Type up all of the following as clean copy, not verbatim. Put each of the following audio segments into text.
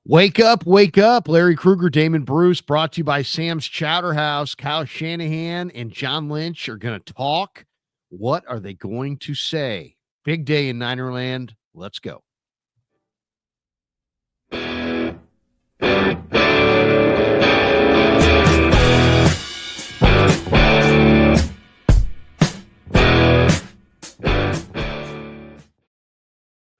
Wake up, wake up. Larry Krueger, Damon Bruce, brought to you by Sam's Chowder House. Kyle Shanahan and John Lynch are going to talk. What are they going to say? Big day in Ninerland. Let's go.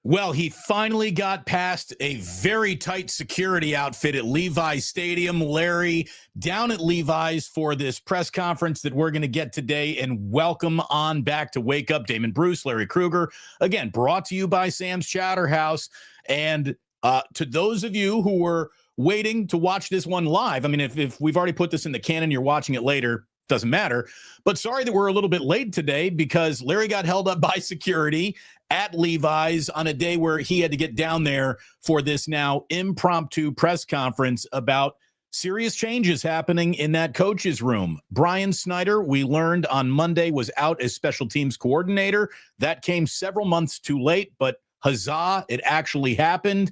Well, he finally got past a very tight security outfit at Levi Stadium. Larry, down at Levi's for this press conference that we're going to get today, and welcome on back to Wake Up. Damon Bruce, Larry Krueger, again, brought to you by Sam's Chowder House. And to those of you who were waiting to watch this one live, I mean, if we've already put this in the canon, you're watching it later, doesn't matter. But sorry that we're a little bit late today because Larry got held up by security at Levi's on a day where he had to get down there for this now impromptu press conference about serious changes happening in that coach's room. Brian Snyder, we learned on Monday, was out as special teams coordinator. That came several months too late, but huzzah, it actually happened.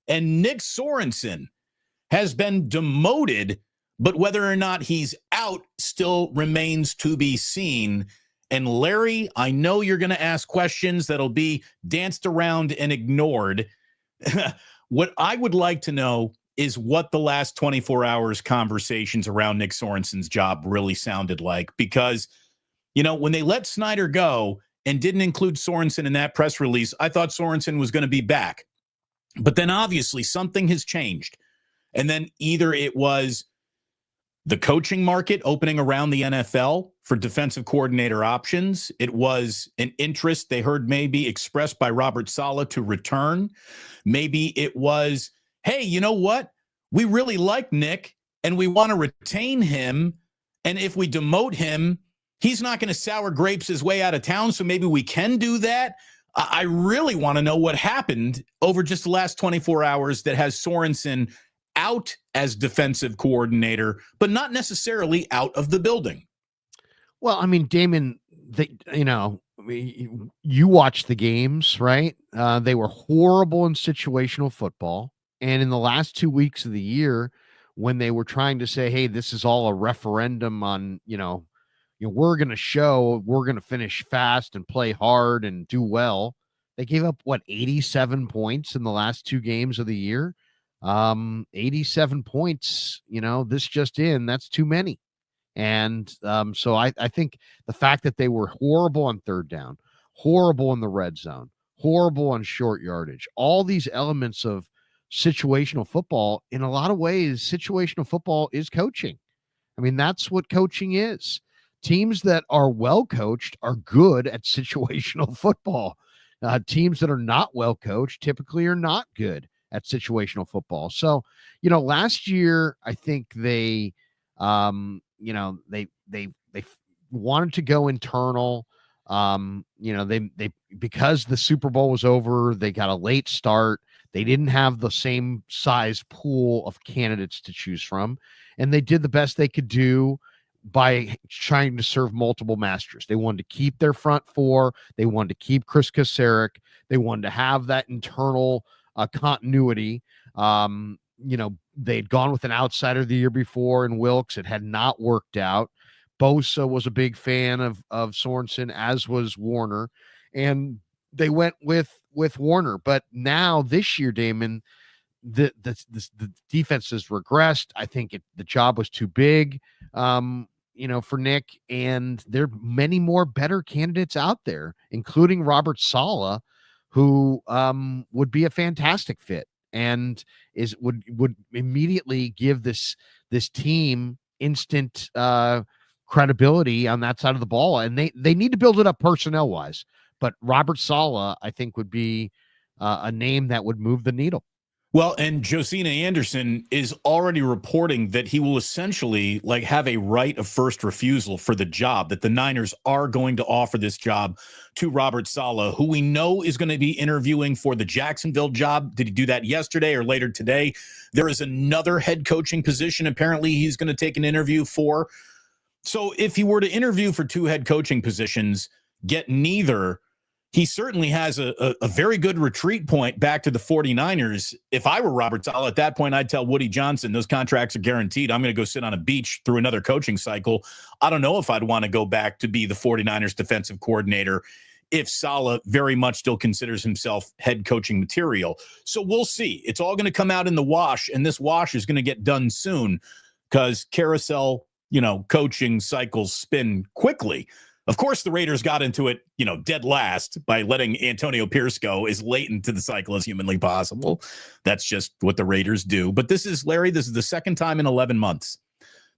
And Nick Sorensen has been demoted, but whether or not he's out still remains to be seen. And Larry, I know you're going to ask questions that'll be danced around and ignored. What I would like to know is what the last 24 hours conversations around Nick Sorensen's job really sounded like. Because, you know, when they let Snyder go and didn't include Sorensen in that press release, I thought Sorensen was going to be back. But then obviously something has changed. And then either it was the coaching market opening around the NFL for defensive coordinator options. It was an interest they heard maybe expressed by Robert Saleh to return. Maybe it was, hey, you know what? We really like Nick and we want to retain him. And if we demote him, he's not going to sour grapes his way out of town. So maybe we can do that. I really want to know what happened over just the last 24 hours that has Sorensen out as defensive coordinator, but not necessarily out of the building. Well, I mean, Damon, you watch the games, right? They were horrible in situational football. And in the last 2 weeks of the year, when they were trying to say, hey, this is all a referendum on, we're going to finish fast and play hard and do well. They gave up, 87 points in the last 2 games of the year. 87 points, this just in, that's too many. And so I think the fact that they were horrible on third down, horrible in the red zone, horrible on short yardage, all these elements of situational football, in a lot of ways, situational football is coaching. I mean, that's what coaching is. Teams that are well coached are good at situational football. Teams that are not well coached typically are not good at situational football. So, last year, I think they wanted to go internal. They because the Super Bowl was over, they got a late start. They didn't have the same size pool of candidates to choose from, and they did the best they could do by trying to serve multiple masters. They wanted to keep their front four. They wanted to keep Chris Kasarik. They wanted to have that internal continuity. They'd gone with an outsider the year before in Wilkes. It had not worked out. Bosa was a big fan of Sorensen, as was Warner, and they went with Warner. But now this year, Damon, the defense has regressed. I think the job was too big, for Nick, and there are many more better candidates out there, including Robert Saleh, who would be a fantastic fit and would immediately give this team instant credibility on that side of the ball. And they need to build it up personnel wise, but Robert Saleh, I think, would be a name that would move the needle. Well, and Josina Anderson is already reporting that he will essentially have a right of first refusal for the job, that the Niners are going to offer this job to Robert Saleh, who we know is going to be interviewing for the Jacksonville job. Did he do that yesterday or later today? There is another head coaching position apparently he's going to take an interview for. So if he were to interview for 2 head coaching positions, get neither, he certainly has a very good retreat point back to the 49ers. If I were Robert Saleh at that point, I'd tell Woody Johnson, those contracts are guaranteed. I'm going to go sit on a beach through another coaching cycle. I don't know if I'd want to go back to be the 49ers defensive coordinator if Saleh very much still considers himself head coaching material. So we'll see. It's all going to come out in the wash, and this wash is going to get done soon because carousel, coaching cycles spin quickly. Of course, the Raiders got into it, dead last by letting Antonio Pierce go as late into the cycle as humanly possible. That's just what the Raiders do. But this is the second time in 11 months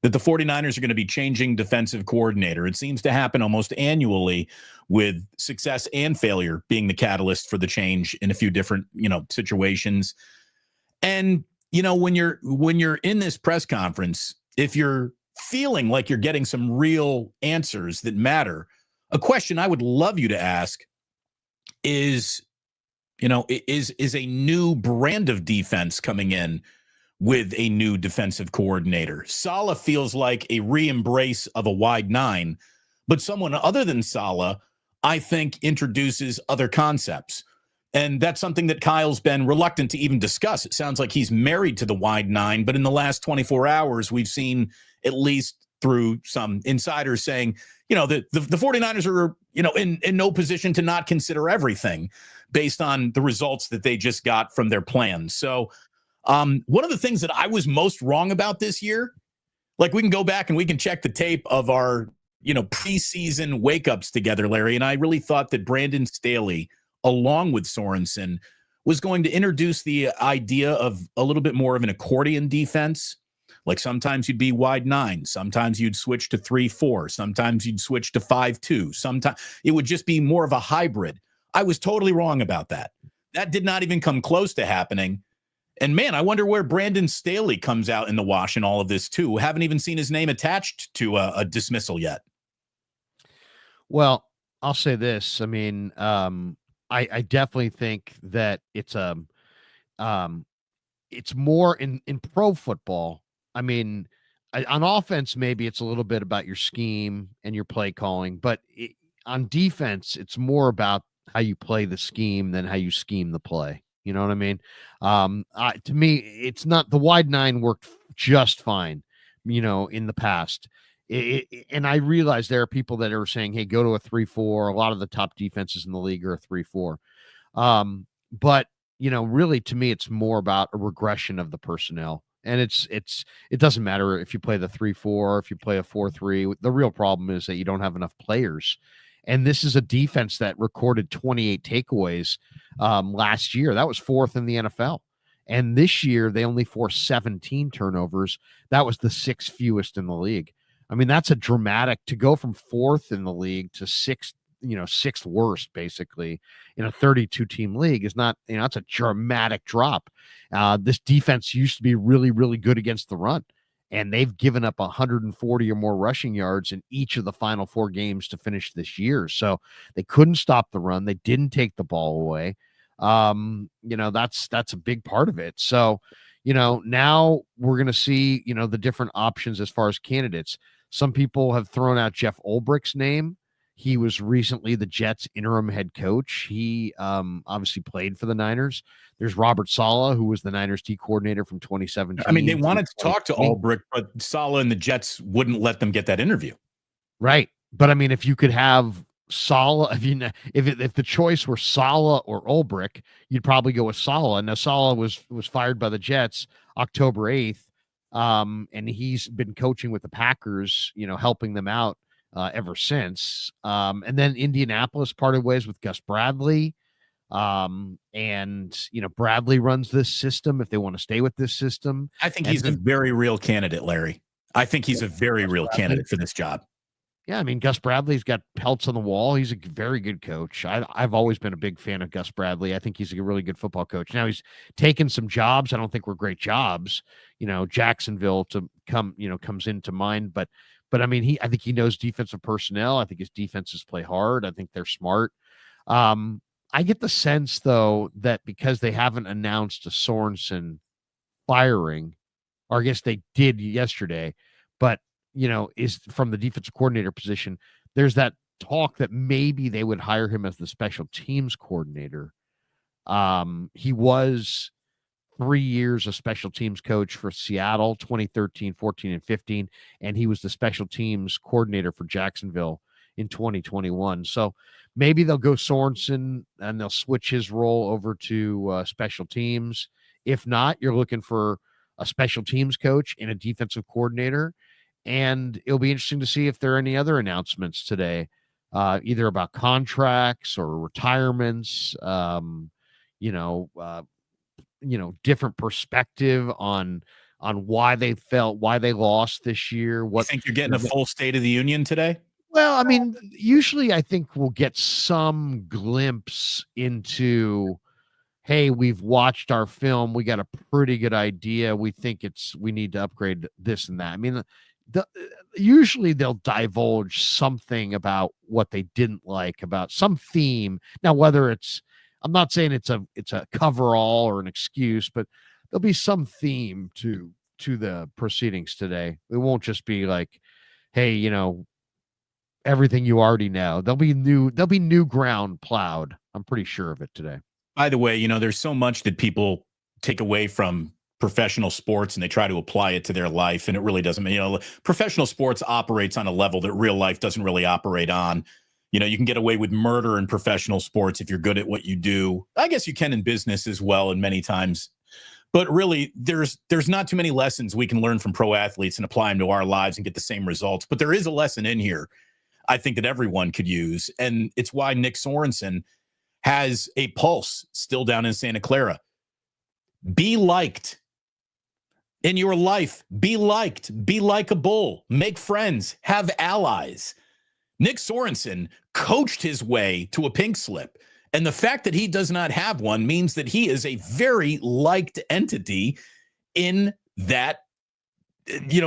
that the 49ers are going to be changing defensive coordinator. It seems to happen almost annually, with success and failure being the catalyst for the change in a few different, situations. And, when you're in this press conference, if you're feeling like you're getting some real answers that matter, a question I would love you to ask is, is a new brand of defense coming in with a new defensive coordinator? Saleh feels like a re-embrace of a wide nine, but someone other than Saleh, I think, introduces other concepts. And that's something that Kyle's been reluctant to even discuss. It sounds like he's married to the wide nine, but in the last 24 hours, we've seen, at least through some insiders, saying, that the 49ers are, in no position to not consider everything based on the results that they just got from their plans. So one of the things that I was most wrong about this year, like, we can go back and we can check the tape of our, preseason wake-ups together, Larry, and I really thought that Brandon Staley, along with Sorensen, was going to introduce the idea of a little bit more of an accordion defense. Like, sometimes you'd be wide nine, sometimes you'd switch to 3-4, sometimes you'd switch to 5-2, sometimes it would just be more of a hybrid. I was totally wrong about that. That did not even come close to happening. And man, I wonder where Brandon Staley comes out in the wash in all of this too. Haven't even seen his name attached to a dismissal yet. Well, I'll say this. I mean, I definitely think that it's more in pro football. I mean, on offense, maybe it's a little bit about your scheme and your play calling, but on defense, it's more about how you play the scheme than how you scheme the play. You know what I mean? To me, it's not, the wide nine worked just fine, in the past. And I realize there are people that are saying, hey, go to a 3-4. A lot of the top defenses in the league are a 3-4. But, really, to me, it's more about a regression of the personnel. And it doesn't matter if you play the 3-4, if you play a 4-3. The real problem is that you don't have enough players. And this is a defense that recorded 28 takeaways last year. That was fourth in the NFL. And this year, they only forced 17 turnovers. That was the sixth fewest in the league. I mean, that's a dramatic, to go from fourth in the league to sixth worst, basically, in a 32-team league is not, it's a dramatic drop. This defense used to be really, really good against the run, and they've given up 140 or more rushing yards in each of the final four games to finish this year. So they couldn't stop the run. They didn't take the ball away. That's a big part of it. So, now we're going to see, the different options as far as candidates. Some people have thrown out Jeff Ulbricht's name. He was recently the Jets interim head coach. He obviously played for the Niners. There's Robert Saleh, who was the Niners D coordinator from 2017. I mean, they wanted to talk to Ulbricht, but Saleh and the Jets wouldn't let them get that interview. Right. But I mean, if you could have Saleh, if the choice were Saleh or Ulbricht, you'd probably go with Saleh. Now, Saleh was fired by the Jets October 8th. And he's been coaching with the Packers, helping them out ever since. And then Indianapolis parted ways with Gus Bradley. Bradley runs this system if they want to stay with this system. I think he's a very real candidate, Larry. I think he's a very real candidate for this job. Yeah, I mean, Gus Bradley's got pelts on the wall. He's a very good coach. I've always been a big fan of Gus Bradley. I think he's a really good football coach. Now, he's taken some jobs I don't think were great jobs. Jacksonville comes into mind, but I mean, I think he knows defensive personnel. I think his defenses play hard. I think they're smart. I get the sense, though, that because they haven't announced a Sorensen firing, or I guess they did yesterday, but is from the defensive coordinator position, there's that talk that maybe they would hire him as the special teams coordinator. He was 3 years a special teams coach for Seattle, 2013, 14, and 15, and he was the special teams coordinator for Jacksonville in 2021. So maybe they'll go Sorensen and they'll switch his role over to special teams. If not, you're looking for a special teams coach and a defensive coordinator. And it'll be interesting to see if there are any other announcements today, either about contracts or retirements. You know, uh, different perspective on why they lost this year. You think you're getting a full State of the Union today? Well, I mean, usually I think we'll get some glimpse into, hey, we've watched our film, we got a pretty good idea, we need to upgrade this and that. I mean, usually they'll divulge something about what they didn't like, about some theme. Now, whether I'm not saying it's a coverall or an excuse, but there'll be some theme to the proceedings today. It won't just be like, hey, everything you already know. There'll be new ground plowed. I'm pretty sure of it today. By the way, there's so much that people take away from professional sports and they try to apply it to their life, and it really doesn't. Professional sports operates on a level that real life doesn't really operate on. You can get away with murder in professional sports if you're good at what you do. I guess you can in business as well, and many times. But really, there's not too many lessons we can learn from pro athletes and apply them to our lives and get the same results. But there is a lesson in here I think that everyone could use, and it's why Nick Sorensen has a pulse still down in Santa Clara. Be liked in your life. Be liked. Be likable. Make friends. Have allies. Nick Sorensen coached his way to a pink slip. And the fact that he does not have one means that he is a very liked entity in that,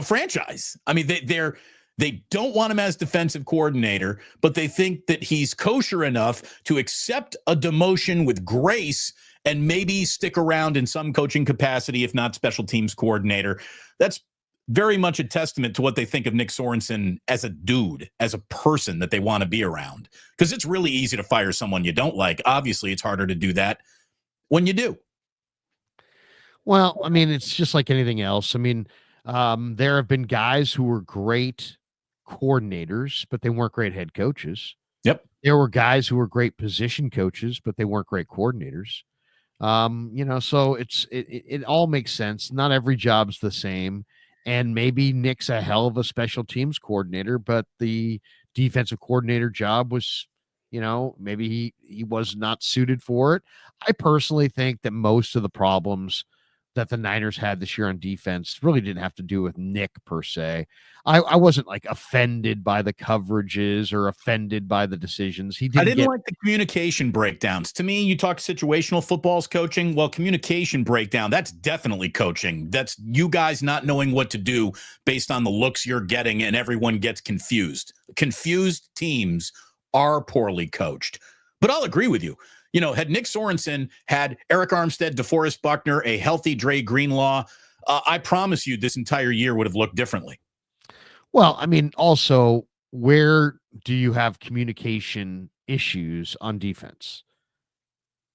franchise. I mean, they don't want him as defensive coordinator, but they think that he's kosher enough to accept a demotion with grace and maybe stick around in some coaching capacity, if not special teams coordinator. That's very much a testament to what they think of Nick Sorensen as a dude, as a person that they want to be around. Because it's really easy to fire someone you don't like. Obviously, it's harder to do that when you do. Well, I mean, it's just like anything else. I mean, there have been guys who were great coordinators, but they weren't great head coaches. Yep. There were guys who were great position coaches, but they weren't great coordinators. So it all makes sense. Not every job's the same. And maybe Nick's a hell of a special teams coordinator, but the defensive coordinator job was, maybe he was not suited for it. I personally think that most of the problems that the Niners had this year on defense really didn't have to do with Nick per se. I wasn't like offended by the coverages or offended by the decisions. I didn't like the communication breakdowns. To me, you talk situational football's coaching. Well, communication breakdown, that's definitely coaching. That's you guys not knowing what to do based on the looks you're getting, and everyone gets confused. Confused teams are poorly coached. But I'll agree with you. Had Nick Sorensen had Eric Armstead, DeForest Buckner, a healthy Dre Greenlaw, I promise you this entire year would have looked differently. Well, I mean, also, where do you have communication issues on defense?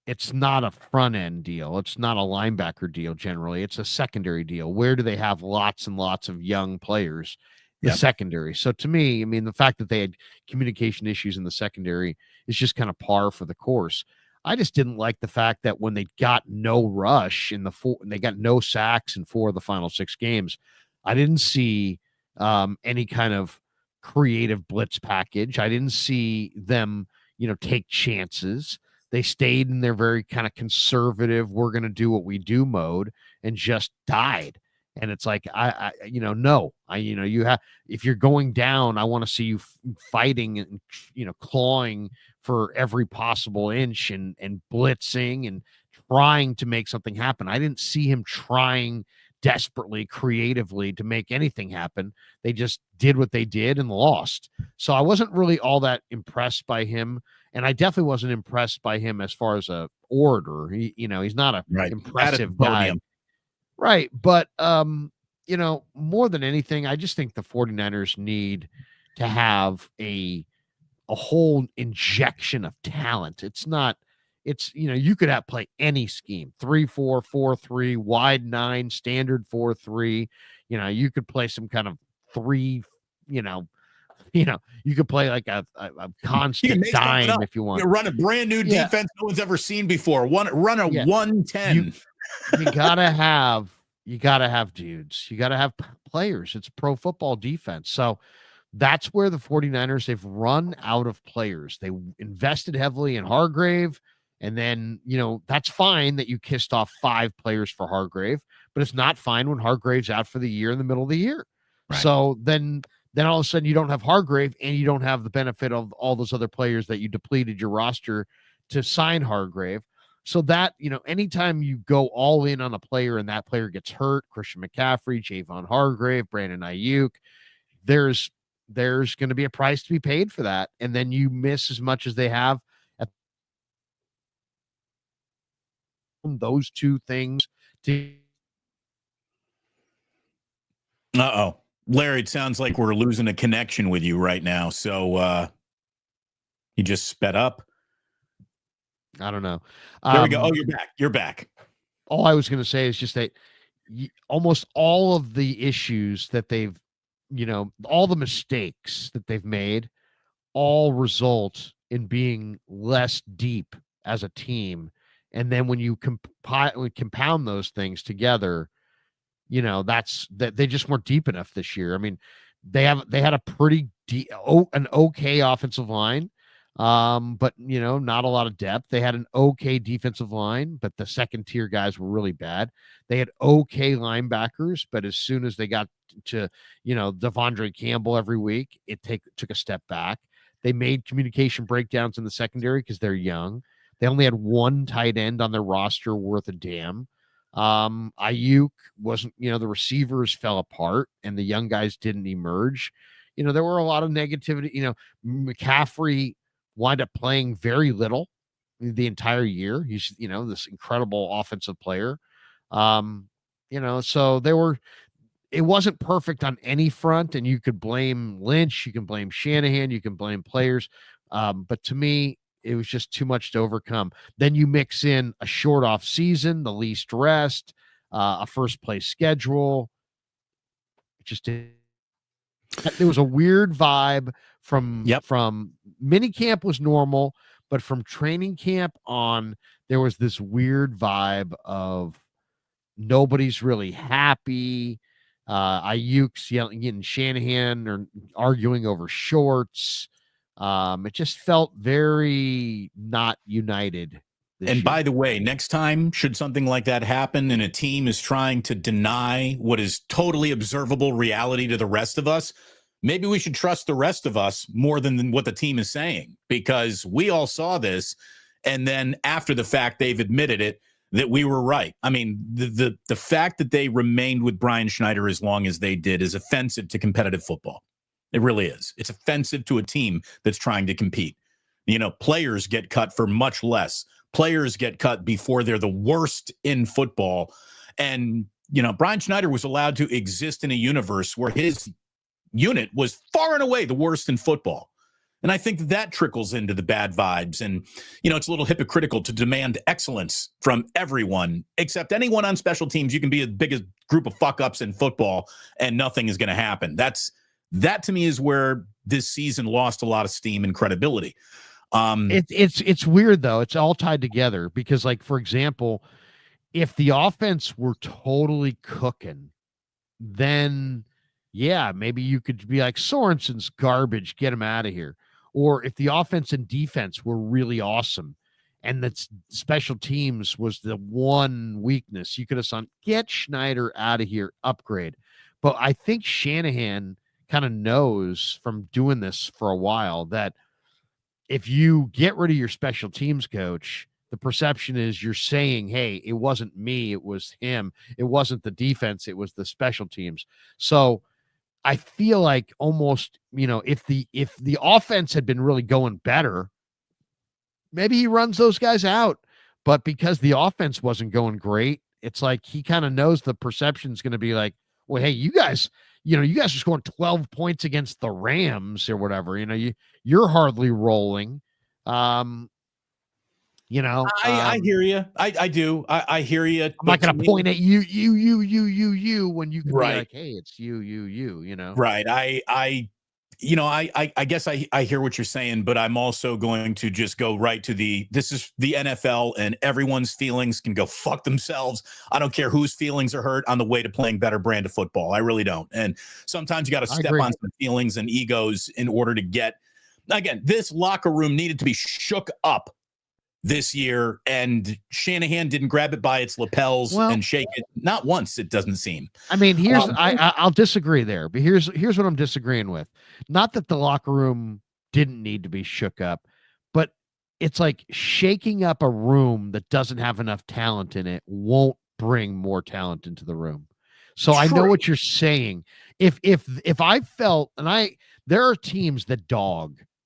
It's not a front end deal. It's not a linebacker deal generally. It's a secondary deal. Where do they have lots and lots of young players? The secondary. So to me, I mean, the fact that they had communication issues in the secondary is just kind of par for the course. I just didn't like the fact that when they got no rush they got no sacks in 4 of the final 6 games, I didn't see any kind of creative blitz package. I didn't see them, take chances. They stayed in their very kind of conservative, we're going to do what we do mode, and just died. And it's like, you have, if you're going down, I want to see you fighting and, clawing for every possible inch and blitzing and trying to make something happen. I didn't see him trying desperately, creatively to make anything happen. They just did what they did and lost. So I wasn't really all that impressed by him. And I definitely wasn't impressed by him as far as a orator. He's not a impressive guy. Right. But, more than anything, I just think the 49ers need to have a a whole injection of talent. It's not, it's, you could have play any scheme, 3-4-4-3, wide 9, standard 4-3. You could play some kind of three, you know, you could play like a constant dime if you want. You run a brand new defense no one's ever seen before. Run a 110. You gotta have dudes. You gotta have players. It's pro football defense. So that's where the 49ers, they've run out of players. They invested heavily in Hargrave. And then, that's fine that you kissed off 5 players for Hargrave, but it's not fine when Hargrave's out for the year in the middle of the year. Right. So then all of a sudden you don't have Hargrave and you don't have the benefit of all those other players that you depleted your roster to sign Hargrave. So that, anytime you go all in on a player and that player gets hurt, Christian McCaffrey, Javon Hargrave, Brandon Ayuk, there's going to be a price to be paid for that. And then you miss as much as they have at those two things. Uh-oh. Larry, it sounds like we're losing a connection with you right now. So you just sped up. I don't know. There we go. Oh, you're back. You're back. All I was going to say is just that almost all of the issues that they've, all the mistakes that they've made all result in being less deep as a team. And then when you compound those things together, that's that they just weren't deep enough this year. I mean, they had a pretty an okay offensive line, but not a lot of depth. They had an okay defensive line, but the second tier guys were really bad. They had okay linebackers, but as soon as they got to Devondre Campbell every week, it took a step back. They made communication breakdowns in the secondary because they're young. They only had 1 tight end on their roster worth a damn. Ayuk wasn't, the receivers fell apart and the young guys didn't emerge. There were a lot of negativity. McCaffrey wound up playing very little the entire year. He's, this incredible offensive player. So it wasn't perfect on any front, and you could blame Lynch, you can blame Shanahan, you can blame players. But to me, it was just too much to overcome. Then you mix in a short off season, the least rest, a first place schedule. There was a weird vibe from minicamp was normal, but from training camp on, there was this weird vibe of nobody's really happy. Ayuk's yelling, getting Shanahan or arguing over shorts. It just felt very not united. And by the way, next time, should something like that happen and a team is trying to deny what is totally observable reality to the rest of us, maybe we should trust the rest of us more than what the team is saying, because we all saw this. And then after the fact, they've admitted it, that we were right. I mean, the fact that they remained with Brian Schneider as long as they did is offensive to competitive football. It really is. It's offensive to a team that's trying to compete. Players get cut for much less. Players get cut before they're the worst in football. And, Brian Schneider was allowed to exist in a universe where his unit was far and away the worst in football. And I think that trickles into the bad vibes. And, it's a little hypocritical to demand excellence from everyone, except anyone on special teams. You can be the biggest group of fuck-ups in football and nothing is going to happen. That to me is where this season lost a lot of steam and credibility. It's weird though. It's all tied together because, like, for example, if the offense were totally cooking, then yeah, maybe you could be like, Sorensen's garbage, get him out of here. Or if the offense and defense were really awesome and that special teams was the one weakness, you could have said, get Schneider out of here, upgrade. But I think Shanahan kind of knows from doing this for a while that if you get rid of your special teams coach, the perception is you're saying, hey, it wasn't me, it was him. It wasn't the defense, it was the special teams. So I feel like almost, if the offense had been really going better, maybe he runs those guys out. But because the offense wasn't going great, it's like he kind of knows the perception is going to be like, well, hey, you guys are scoring 12 points against the Rams or whatever. You're hardly rolling. Um, I hear you. I do. I hear you. I'm not going to point at you when you can be Right. like, hey, it's you. Right. I guess I hear what you're saying, but I'm also going to just go right to this is the NFL, and everyone's feelings can go fuck themselves. I don't care whose feelings are hurt on the way to playing better brand of football. I really don't. And sometimes you got to step on some feelings and egos in order to get, again, this locker room needed to be shook up this year, and Shanahan didn't grab it by its lapels and shake it. Not once, it doesn't seem. I mean, I'll disagree there, but here's what I'm disagreeing with. Not that the locker room didn't need to be shook up, but it's like shaking up a room that doesn't have enough talent in it won't bring more talent into the room. So I know what you're saying. If I felt, and there are teams that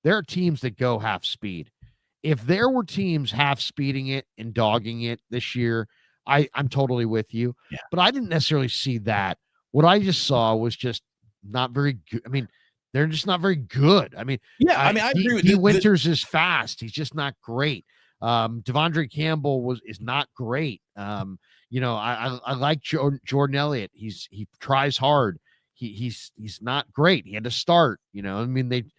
there are teams that go half speed. If there were teams half speeding it and dogging it this year, I'm totally with you. Yeah. But I didn't necessarily see that. What I just saw was just not very good. I mean, they're just not very good. I mean, I agree with you. Winters is fast. He's just not great. Devondre Campbell is not great. I like Jordan Elliott. He tries hard. He's not great. He had to start. I mean, they've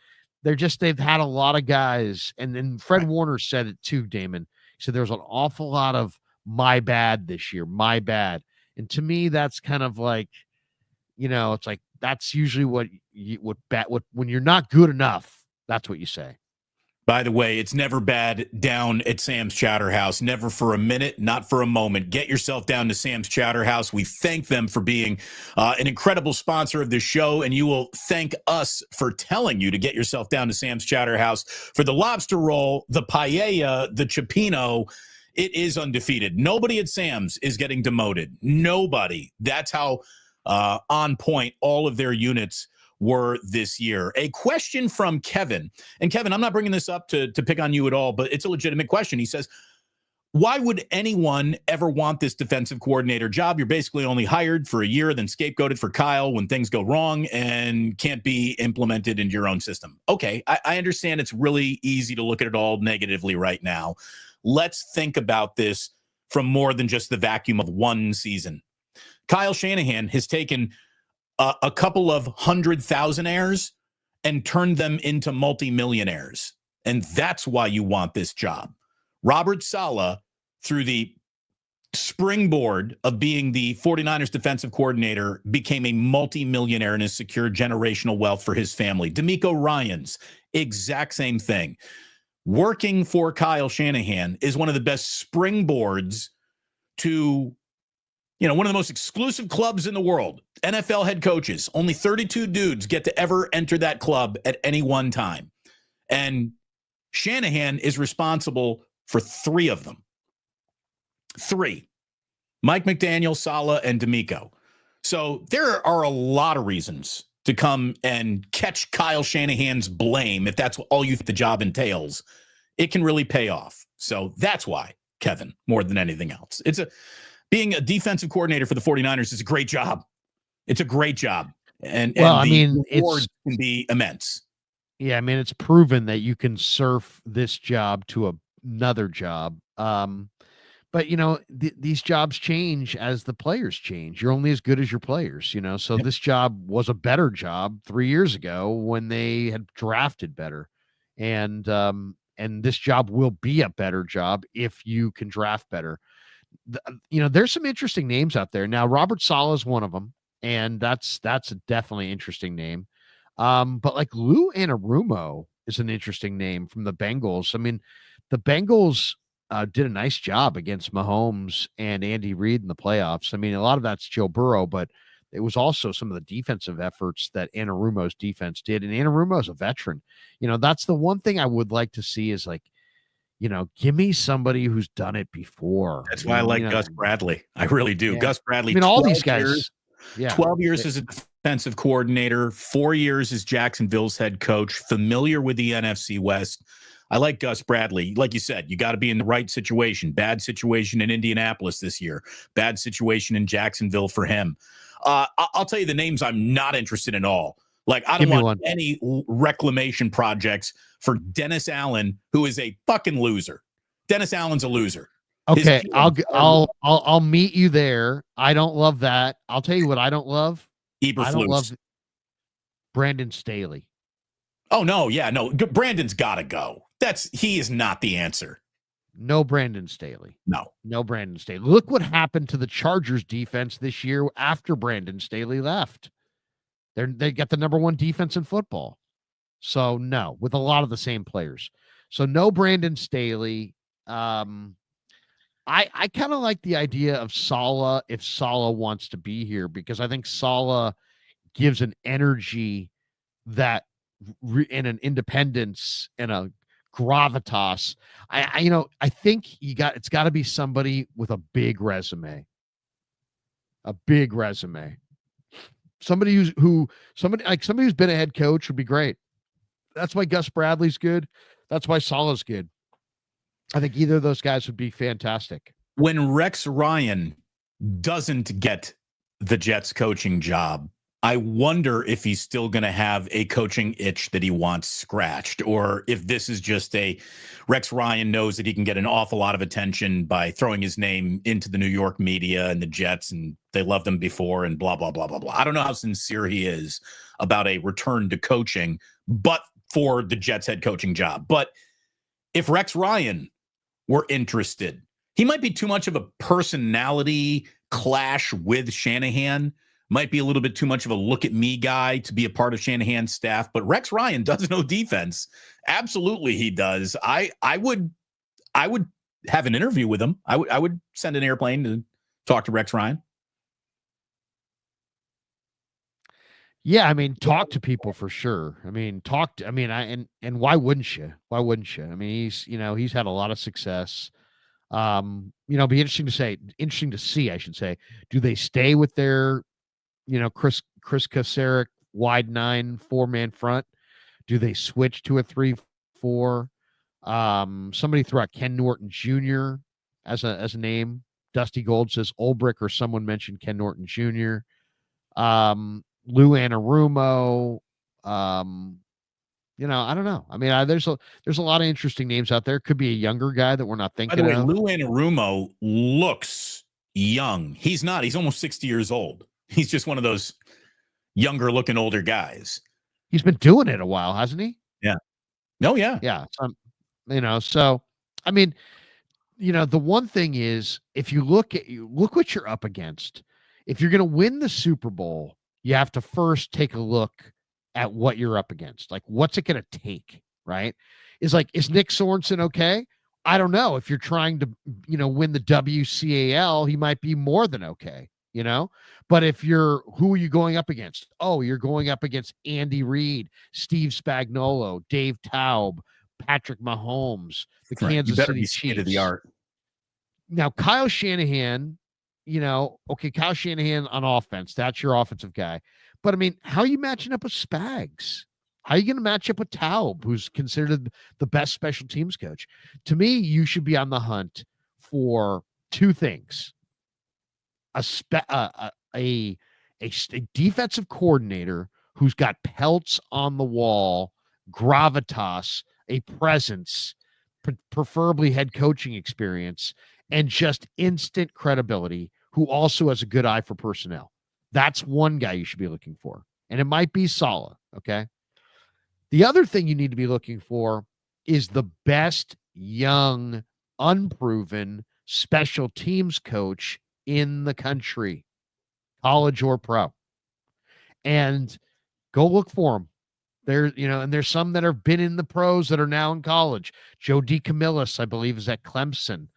had a lot of guys, and then Fred Warner said it too, Damon. He said there's an awful lot of my bad this year, my bad. And to me, that's kind of like, it's like, that's usually when you're not good enough, that's what you say. By the way, it's never bad down at Sam's Chowder House. Never for a minute, not for a moment. Get yourself down to Sam's Chowder House. We thank them for being an incredible sponsor of this show, and you will thank us for telling you to get yourself down to Sam's Chowder House for the lobster roll, the paella, the cioppino. It is undefeated. Nobody at Sam's is getting demoted. Nobody. That's how on point all of their units were this year. A question from Kevin. And Kevin, I'm not bringing this up to pick on you at all, but it's a legitimate question. He says, why would anyone ever want this defensive coordinator job? You're basically only hired for a year, then scapegoated for Kyle when things go wrong and can't be implemented into your own system. Okay, I understand it's really easy to look at it all negatively right now. Let's think about this from more than just the vacuum of one season. Kyle Shanahan has taken a couple of 100,000-aires and turned them into multimillionaires. And that's why you want this job. Robert Saleh, through the springboard of being the 49ers defensive coordinator, became a multimillionaire and has secured generational wealth for his family. DeMeco Ryans, exact same thing. Working for Kyle Shanahan is one of the best springboards to one of the most exclusive clubs in the world, NFL head coaches. Only 32 dudes get to ever enter that club at any one time. And Shanahan is responsible for 3 of them. 3. Mike McDaniel, Saleh, and DeMeco. So there are a lot of reasons to come and catch Kyle Shanahan's blame if that's all you think the job entails. It can really pay off. So that's why, Kevin, more than anything else. Being a defensive coordinator for the 49ers is a great job. It's a great job. And the reward can be immense. Yeah, I mean, it's proven that you can surf this job to another job. But, these jobs change as the players change. You're only as good as your players, So this job was a better job 3 years ago when they had drafted better. And this job will be a better job if you can draft better. There's some interesting names out there. Now, Robert Saleh is one of them, and that's a definitely interesting name. But like Lou Anarumo is an interesting name from the Bengals. I mean, the Bengals did a nice job against Mahomes and Andy Reid in the playoffs. I mean, a lot of that's Joe Burrow, but it was also some of the defensive efforts that Anarumo's defense did. And Anarumo's a veteran. That's the one thing I would like to see is like, give me somebody who's done it before. That's why I like Gus Bradley. I really do. Yeah. Gus Bradley. I mean, all these guys. 12 years as a defensive coordinator, 4 years as Jacksonville's head coach, familiar with the NFC West. I like Gus Bradley. Like you said, you got to be in the right situation. Bad situation in Indianapolis this year. Bad situation in Jacksonville for him. I'll tell you the names I'm not interested in all. Like, I don't want any reclamation projects for Dennis Allen, who is a fucking loser. Dennis Allen's a loser. Okay, I'll meet you there. I don't love that. I'll tell you what I don't love. I don't love Brandon Staley. Oh no, yeah, no. Brandon's got to go. He is not the answer. No Brandon Staley. No Brandon Staley. Look what happened to the Chargers defense this year after Brandon Staley left. They got the number 1 defense in football. So no, with a lot of the same players. So no Brandon Staley. I kind of like the idea of Saleh if Saleh wants to be here, because I think Saleh gives an energy that and an independence and a gravitas. I think it's got to be somebody with a big resume. Somebody who's been a head coach would be great. That's why Gus Bradley's good. That's why Saleh's good. I think either of those guys would be fantastic. When Rex Ryan doesn't get the Jets coaching job, I wonder if he's still going to have a coaching itch that he wants scratched, or if this is just Rex Ryan knows that he can get an awful lot of attention by throwing his name into the New York media and the Jets, and they loved him before and blah, blah, blah, blah, blah. I don't know how sincere he is about a return to coaching, but for the Jets head coaching job. But if Rex Ryan were interested, he might be too much of a personality clash with Shanahan. Might be a little bit too much of a look at me guy to be a part of Shanahan's staff, but Rex Ryan does know defense. Absolutely, he does. I would have an interview with him. I would send an airplane to talk to Rex Ryan. Yeah, I mean, talk to people for sure. I mean, and why wouldn't you? Why wouldn't you? I mean, he's had a lot of success. Be interesting to see, I should say. Do they stay with their Chris Kasarik wide 9 4-man front? Do they switch to a 3-4? Somebody threw out Ken Norton Jr. as a name. Dusty Gold says Ulbrich, or someone mentioned Ken Norton Jr. Lou Anarumo. I don't know. I mean, there's a lot of interesting names out there. Could be a younger guy that we're not thinking of. By the way, Lou Anarumo looks young. He's not. He's almost 60 years old. He's just one of those younger looking older guys. He's been doing it a while, hasn't he? Yeah. Oh, yeah. Yeah. So, I mean, the one thing is, if you look what you're up against. If you're going to win the Super Bowl, you have to first take a look at what you're up against. Like, what's it going to take, right? Is Nick Sorensen okay? I don't know. If you're trying to, win the WCAL, he might be more than okay. But who are you going up against? Oh, you're going up against Andy Reid, Steve Spagnuolo, Dave Taub, Patrick Mahomes, the Kansas City Chiefs. State of the art. Now, Kyle Shanahan, Kyle Shanahan on offense, that's your offensive guy. But I mean, how are you matching up with Spags? How are you going to match up with Taub, who's considered the best special teams coach? To me, you should be on the hunt for 2 things. A defensive coordinator who's got pelts on the wall, gravitas, a presence, preferably head coaching experience, and just instant credibility, who also has a good eye for personnel. That's one guy you should be looking for. And it might be Saleh, okay? The other thing you need to be looking for is the best young, unproven special teams coach in the country, college or pro, and go look for them. And there's some that have been in the pros that are now in college. Joe DeCamillis, I believe, is at Clemson.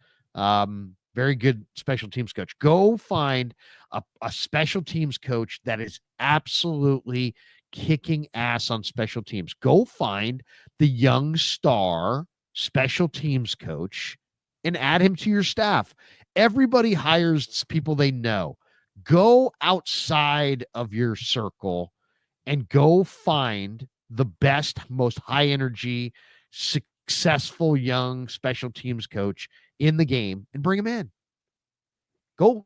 Very good special teams coach. Go find a special teams coach that is absolutely kicking ass on special teams. Go find the young star special teams coach and add him to your staff. Everybody hires people they know. Go outside of your circle and go find the best, most high energy, successful young special teams coach in the game and bring him in. Go,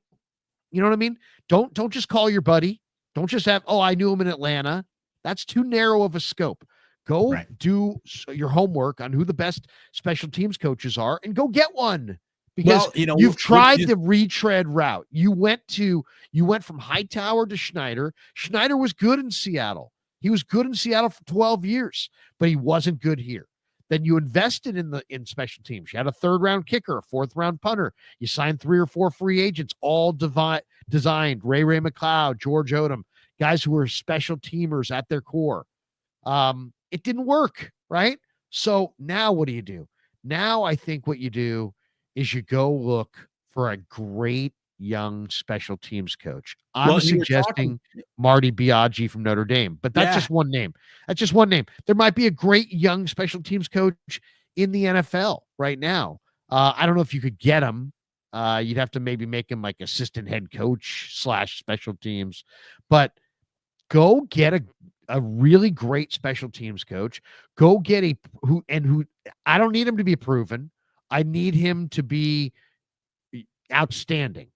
you know what I mean? Don't just call your buddy. Don't just have, oh, I knew him in Atlanta. That's too narrow of a scope. Go do your homework on who the best special teams coaches are and go get one. Because you've tried the retread route. You went from Hightower to Schneider. Schneider was good in Seattle. He was good in Seattle for 12 years, but he wasn't good here. Then you invested in special teams. You had a 3rd round kicker, a 4th round punter. You signed 3 or 4 free agents, all designed. Ray McLeod, George Odom, guys who were special teamers at their core. It didn't work, right? So now what do? Now I think what you do is you go look for a great young special teams coach. I'm suggesting Marty Biaggi from Notre Dame, but that's just one name. That's just one name. There might be a great young special teams coach in the NFL right now. I don't know if you could get him. You'd have to maybe make him like assistant head coach / special teams, but go get a really great special teams coach. Go get who I don't need him to be proven. I need him to be outstanding.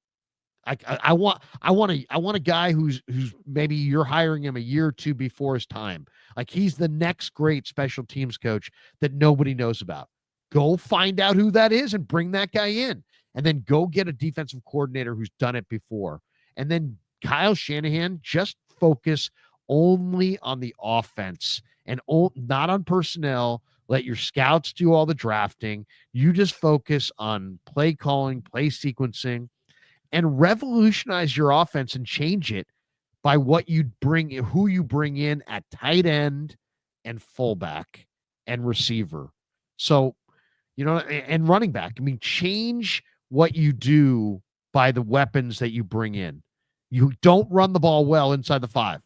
I want a guy who's maybe you're hiring him a year or two before his time. Like he's the next great special teams coach that nobody knows about. Go find out who that is and bring that guy in. And then go get a defensive coordinator who's done it before. And then Kyle Shanahan, just focus only on the offense and not on personnel. Let your scouts do all the drafting. You just focus on play calling, play sequencing, and revolutionize your offense and change it by what you bring, who you bring in at tight end and fullback and receiver. So, and running back. I mean, change what you do by the weapons that you bring in. You don't run the ball well inside the 5.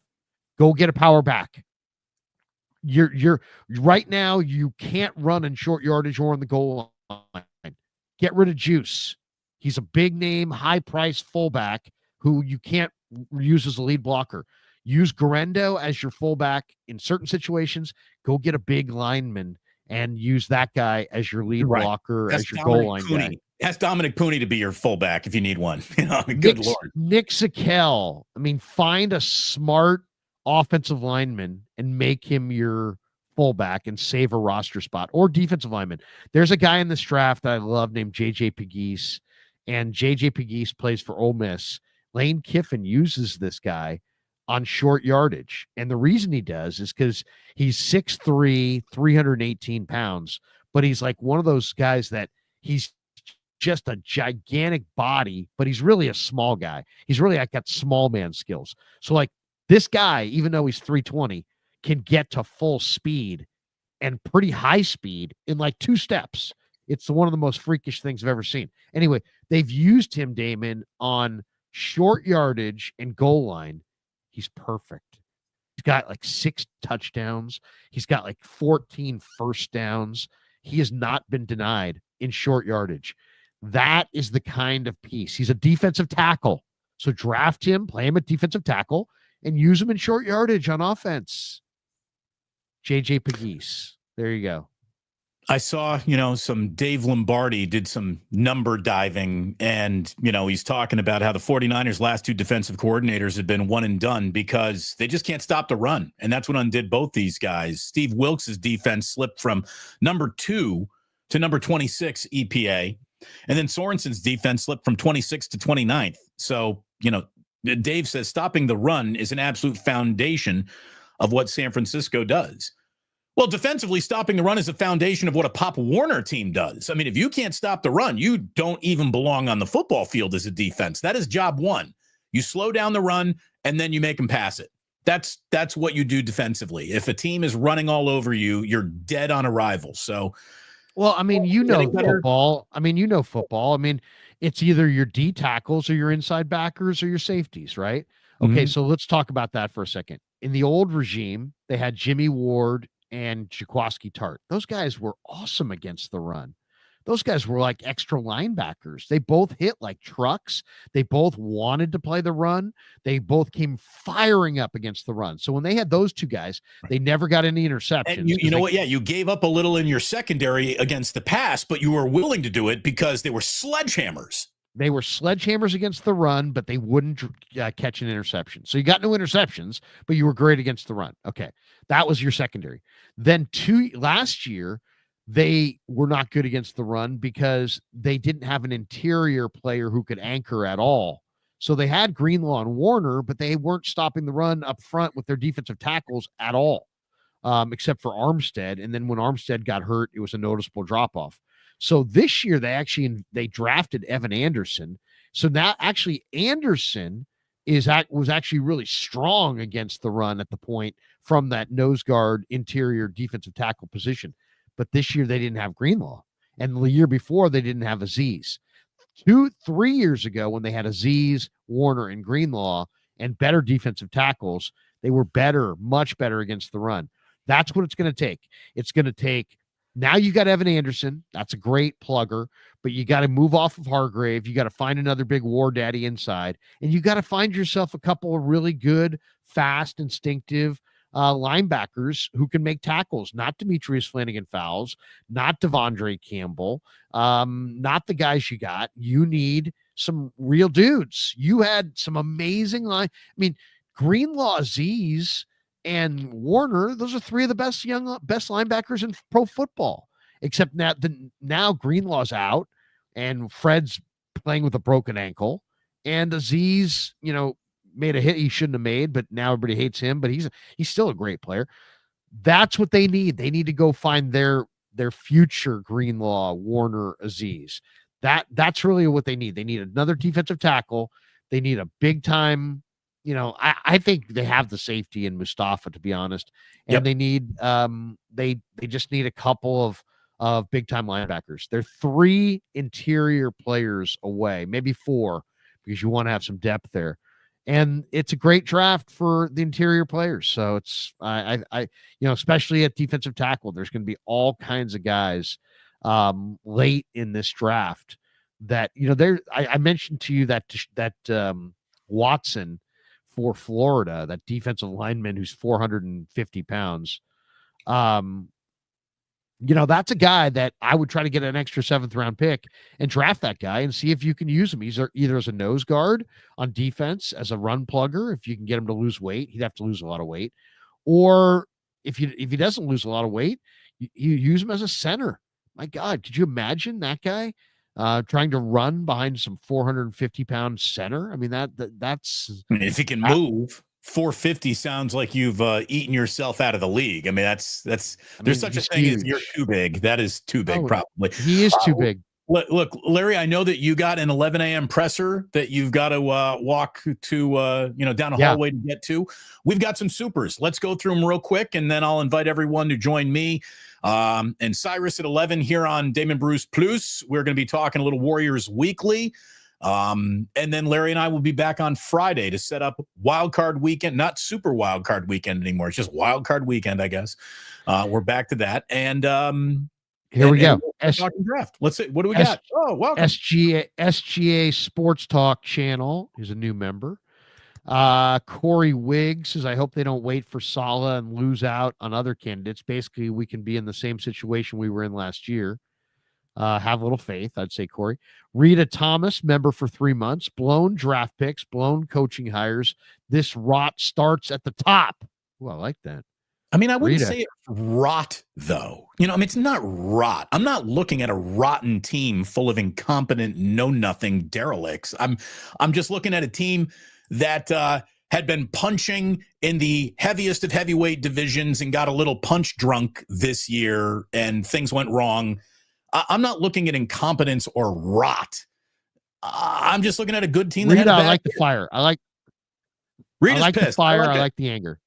Go get a power back. You're right now, you can't run in short yardage or on the goal line. Get rid of Juice. He's a big name, high price fullback who you can't use as a lead blocker. Use Garendo as your fullback in certain situations. Go get a big lineman and use that guy as your lead blocker, as your goal line guy. Ask Dominic Pooney to be your fullback if you need one. Good Lord. Nick Sakel. I mean, find a smart offensive lineman and make him your fullback and save a roster spot, or defensive lineman. There's a guy in this draft that I love named JJ Pegues, and JJ Pegues plays for Ole Miss. Lane Kiffin uses this guy on short yardage. And the reason he does is because he's 6'3", 318 pounds, but he's like one of those guys that he's just a gigantic body, but he's really a small guy. He's really got small man skills. So like this guy, even though he's 320, can get to full speed and pretty high speed in like 2 steps. It's one of the most freakish things I've ever seen. Anyway, they've used him, Damon, on short yardage and goal line. He's perfect. He's got like 6 touchdowns. He's got like 14 first downs. He has not been denied in short yardage. That is the kind of piece. He's a defensive tackle. So draft him, play him at defensive tackle, and use him in short yardage on offense. JJ Pegues. There you go. I saw, some Dave Lombardi did some number diving, and, he's talking about how the 49ers' last 2 defensive coordinators have been one and done because they just can't stop the run. And that's what undid both these guys. Steve Wilkes' defense slipped from number 2 to number 26 EPA. And then Sorensen's defense slipped from 26th to 29th. So, Dave says stopping the run is an absolute foundation of what San Francisco does. Well, defensively, stopping the run is a foundation of what a Pop Warner team does. I mean, if you can't stop the run, you don't even belong on the football field as a defense. That is job one. You slow down the run, and then you make them pass it. That's what you do defensively. If a team is running all over you, you're dead on arrival. So, well, I mean, football. I mean, football. I mean, it's either your D tackles or your inside backers or your safeties, right? Okay, so let's talk about that for a second. In the old regime, they had Jimmy Ward and Jaquaski Tart. Those guys were awesome against the run. those guys were like extra linebackers. They both hit like trucks. They both wanted to play the run. They both came firing up against the run. So when they had those two guys, they never got any interceptions. And you know what? Yeah, you gave up a little in your secondary against the pass, but you were willing to do it because they were sledgehammers. They were sledgehammers against the run, but they wouldn't catch an interception. So you got no interceptions, but you were great against the run. Okay. That was your secondary. Then last year, they were not good against the run because they didn't have an interior player who could anchor at all. So they had Greenlaw and Warner, but they weren't stopping the run up front with their defensive tackles at all, except for Armstead. And then when Armstead got hurt, it was a noticeable drop off. So this year they drafted Evan Anderson. So now actually Anderson was actually really strong against the run at the point from that nose guard interior defensive tackle position. But this year they didn't have Greenlaw. And the year before they didn't have Aziz. 3 years ago when they had Aziz, Warner, and Greenlaw and better defensive tackles, they were better, much better against the run. That's what it's going to take. It's going to take. Now you got Evan Anderson. That's a great plugger, but you got to move off of Hargrave. You got to find another big war daddy inside, and you got to find yourself a couple of really good, fast, instinctive linebackers who can make tackles. Not Demetrius Flanagan Fowles, not Devondre Campbell, not the guys you got. You need some real dudes. You had some amazing line. I mean, Greenlaw, Aziz, and Warner, those are three of the best linebackers in pro football. Except now Greenlaw's out, and Fred's playing with a broken ankle, and Aziz, made a hit he shouldn't have made, but now everybody hates him. But he's still a great player. That's what they need. They need to go find their future Greenlaw, Warner, Aziz. That's really what they need. They need another defensive tackle. They need a big time. I think they have the safety in Mustafa, to be honest, and they need they just need a couple of big time linebackers. They're 3 interior players away, maybe 4, because you want to have some depth there. And it's a great draft for the interior players. So it's especially at defensive tackle, there's going to be all kinds of guys late in this draft that I mentioned to you that Watson for Florida, that defensive lineman who's 450 pounds. That's a guy that I would try to get an extra 7th round pick and draft that guy and see if you can use him. He's either as a nose guard on defense, as a run plugger. If you can get him to lose weight, he'd have to lose a lot of weight. Or if he doesn't lose a lot of weight, you use him as a center. My God, could you imagine that guy trying to run behind some 450-pound center? I mean, that's if he can move. 450 sounds like you've eaten yourself out of the league. I mean, there's such a thing as you're too big. That is too big, probably. He is too big. Look, Larry, I know that you got an 11 a.m. presser that you've got to walk to, down a hallway to get to. We've got some supers. Let's go through them real quick, and then I'll invite everyone to join me and Cyrus at 11 here on Damon Bruce Plus. We're going to be talking a little Warriors Weekly. And then Larry and I will be back on Friday to set up Wild Card Weekend, not Super Wild Card Weekend anymore. It's just Wild Card Weekend, I guess. We're back to that. And here we go. Talking draft. Let's see. What do we got? Oh, welcome. SGA Sports Talk channel is a new member. Corey Wiggs says, I hope they don't wait for Saleh and lose out on other candidates. Basically, we can be in the same situation we were in last year. Have a little faith, I'd say, Corey. Rita Thomas, member for 3 months. Blown draft picks, blown coaching hires. This rot starts at the top. Ooh, I like that. I mean, I wouldn't say it's rot, though. It's not rot. I'm not looking at a rotten team full of incompetent, know-nothing derelicts. I'm just looking at a team that had been punching in the heaviest of heavyweight divisions and got a little punch drunk this year, and things went wrong. I'm not looking at incompetence or rot. I'm just looking at a good team. Rita, I like the fire. Rita's pissed. The fire. I it. like the anger.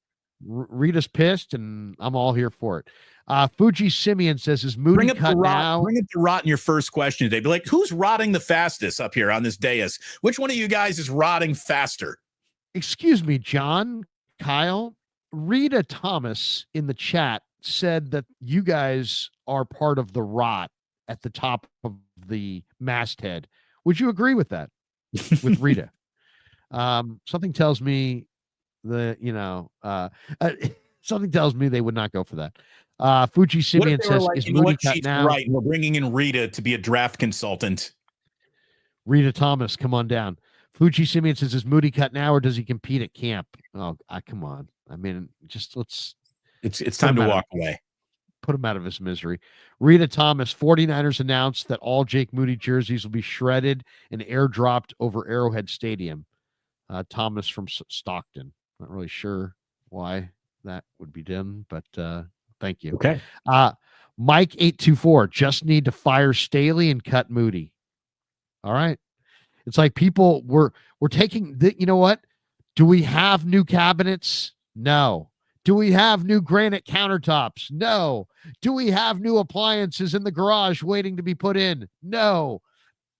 Rita's pissed, and I'm all here for it. Fuji Simeon says, "Is Moody cut now?" Bring up the rot in your first question today. Be like, who's rotting the fastest up here on this dais? Which one of you guys is rotting faster? Excuse me, John, Kyle, Rita Thomas in the chat said that you guys are part of the rot. at the top of the masthead. Would you agree with that? With Rita? Something tells me something tells me they would not go for that. Fuji What if Simeon they were says, like, is you know Moody what? cut She's now? right. We're bringing in Rita to be a draft consultant. Rita Thomas, come on down. Fuji Simeon says, is Moody cut now or does he compete at camp? Oh, come on. I mean, just it's time to walk away. Put him out of his misery. Rita Thomas, 49ers announced that all Jake Moody jerseys will be shredded and airdropped over Arrowhead Stadium. Thomas from Stockton. Not really sure why that would be done, but thank you. Okay. Mike 824, just need to fire Staley and cut Moody. All right. It's like people we're taking the, you know what? Do we have new cabinets? No. Do we have new granite countertops? No. Do we have new appliances in the garage waiting to be put in? No.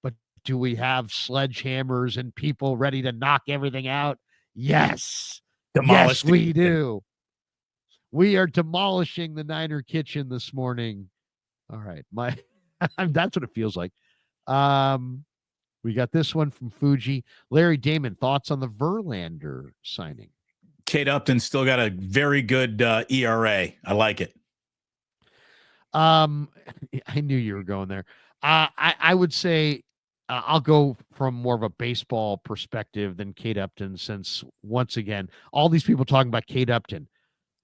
But do we have sledgehammers and people ready to knock everything out? Yes. Yes, we do. We are demolishing the Niner kitchen this morning. All right. That's what it feels like. We got this one from Fuji. Larry Damon, thoughts on the Verlander signing? Kate Upton still got a very good ERA. I like it. I knew you were going there. I would say I'll go from more of a baseball perspective than Kate Upton, since once again, all these people talking about Kate Upton.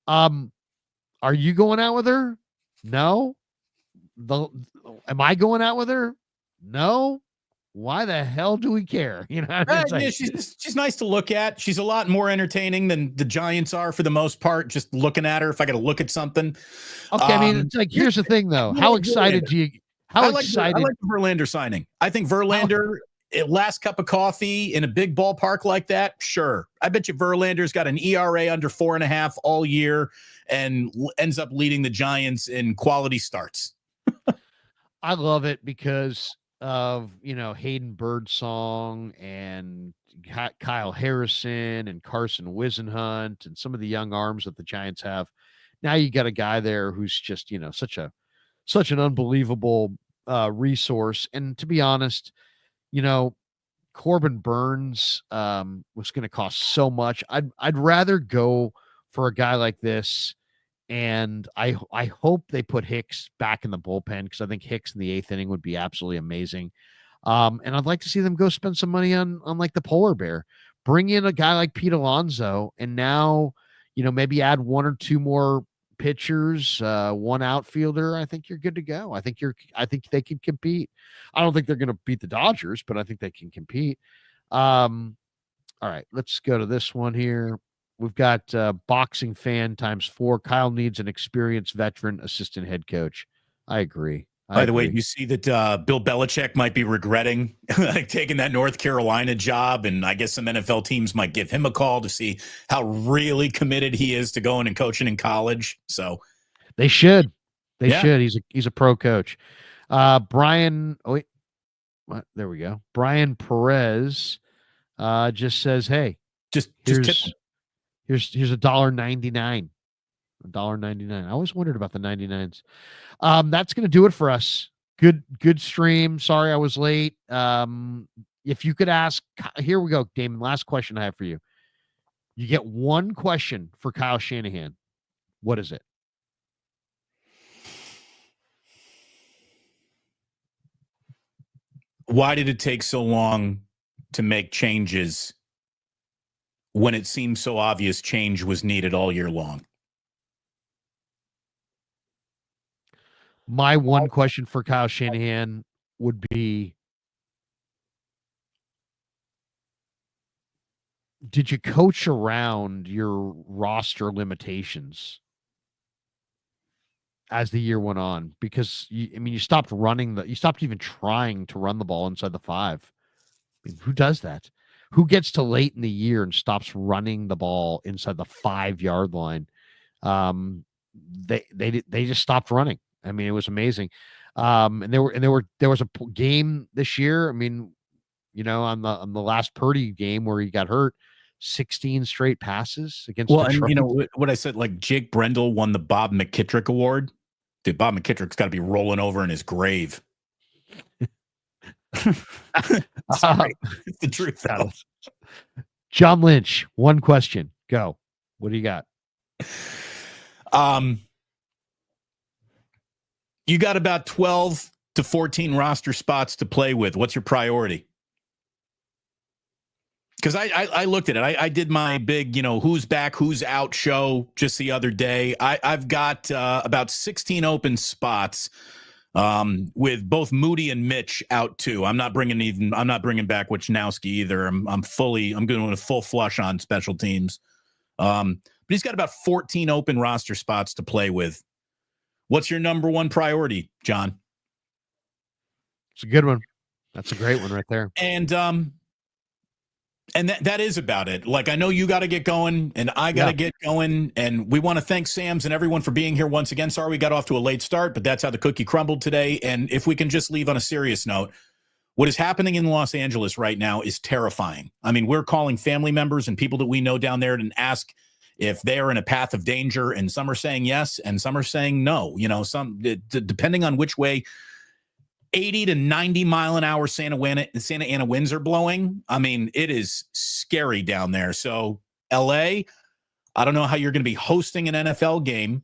Are you going out with her? No. Am I going out with her? No. Why the hell do we care? You know, yeah, she's nice to look at. She's a lot more entertaining than the Giants are for the most part. Just looking at her, if I got to look at something. Okay, I mean, it's like, here's the thing, though. How excited do you? I like the Verlander signing. I think Verlander, last cup of coffee in a big ballpark like that. Sure, I bet you Verlander's got an ERA under 4.5 all year and ends up leading the Giants in quality starts. I love it because of, Hayden Birdsong and Kyle Harrison and Carson Whisenhunt and some of the young arms that the Giants have. Now you got a guy there who's just, such an unbelievable resource. And to be honest, Corbin Burns was going to cost so much. I'd rather go for a guy like this. And I hope they put Hicks back in the bullpen, because I think Hicks in the 8th inning would be absolutely amazing. And I'd like to see them go spend some money on like the polar bear. Bring in a guy like Pete Alonso, and now, maybe add 1 or 2 more pitchers, 1 outfielder. I think you're good to go. I think they can compete. I don't think they're going to beat the Dodgers, but I think they can compete. All right, let's go to this one here. We've got boxing fan ×4. Kyle needs an experienced veteran assistant head coach. I agree. By the way, you see that Bill Belichick might be regretting taking that North Carolina job, and I guess some NFL teams might give him a call to see how really committed he is to going and coaching in college. So they should. They should. He's a pro coach. Brian. Oh wait, what? There we go. Brian Perez just says, "Hey, just here's $1.99. $1.99. I always wondered about the 99s. That's going to do it for us. Good stream. Sorry I was late. If you could ask, here we go, Damon. Last question I have for you. You get one question for Kyle Shanahan. What is it? Why did it take so long to make changes when it seemed so obvious change was needed all year long? My one question for Kyle Shanahan would be, did you coach around your roster limitations as the year went on? Because you stopped you stopped even trying to run the ball inside the 5. I mean, who does that? Who gets to late in the year and stops running the ball inside the 5-yard line? They just stopped running. I mean, it was amazing. And there was a game this year. I mean, on the last Purdy game where he got hurt, 16 straight passes against Detroit. And what I said, like Jake Brendel won the Bob McKittrick Award. Dude, Bob McKittrick's got to be rolling over in his grave Sorry, it's the truth though. John Lynch, one question. Go. What do you got? You got about 12 to 14 roster spots to play with. What's your priority? Because I looked at it. I did my big, who's back, who's out show just the other day. I've got about 16 open spots with both Moody and Mitch out too. I'm not bringing back Wichnowski either. I'm going a full flush on special teams. But he's got about 14 open roster spots to play with. What's your number one priority, John? It's a good one. That's a great one right there. And that is about it. Like, I know you got to get going and I got to get going. And we want to thank Sam's and everyone for being here once again. Sorry we got off to a late start, but that's how the cookie crumbled today. And if we can just leave on a serious note, what is happening in Los Angeles right now is terrifying. I mean, we're calling family members and people that we know down there and ask if they are in a path of danger. And some are saying yes, and some are saying no. Depending on which way 80 to 90 mile an hour Santa Ana winds are blowing. I mean, it is scary down there. So LA, I don't know how you're going to be hosting an NFL game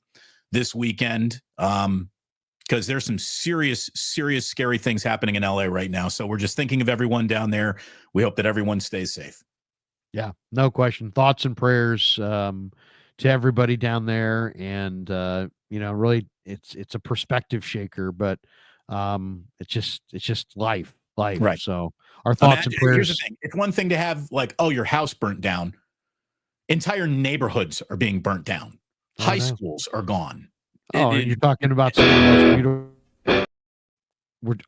this weekend because there's some serious, scary things happening in LA right now. So we're just thinking of everyone down there. We hope that everyone stays safe. Yeah, no question. Thoughts and prayers to everybody down there. And, really it's a perspective shaker, but it's just life. Right. So our thoughts and prayers. Here's the thing. It's one thing to have your house burnt down. Entire neighborhoods are being burnt down. High schools are gone. You're talking about some of the most beautiful.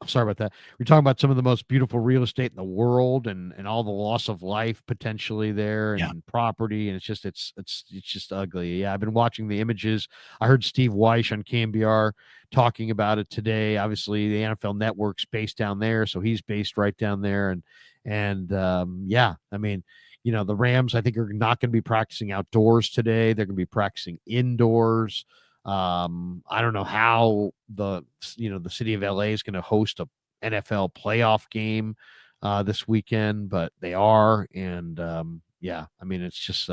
Sorry about that. We're talking about some of the most beautiful real estate in the world and all the loss of life potentially there and property. And it's just ugly. Yeah. I've been watching the images. I heard Steve Weish on KMBR talking about it today. Obviously the NFL Network's based down there. So he's based right down there. I mean, the Rams, I think, are not going to be practicing outdoors today. They're going to be practicing indoors. I don't know how the city of LA is going to host a NFL playoff game this weekend, but they are. And I mean, it's just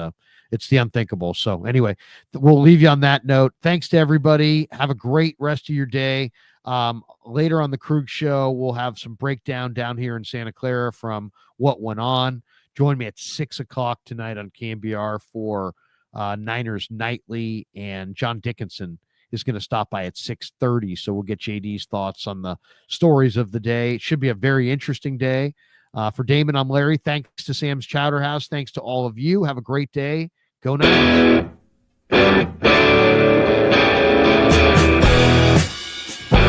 it's the unthinkable. So anyway, we'll leave you on that note. Thanks to everybody. Have a great rest of your day. Later on the Krueger show, we'll have some breakdown down here in Santa Clara from what went on. Join me at 6:00 tonight on KMBR for Niners Nightly, and John Dickinson is going to stop by at 6:30. So we'll get JD's thoughts on the stories of the day. It should be a very interesting day. For Damon, I'm Larry. Thanks to Sam's Chowder House. Thanks to all of you. Have a great day. Go Niners.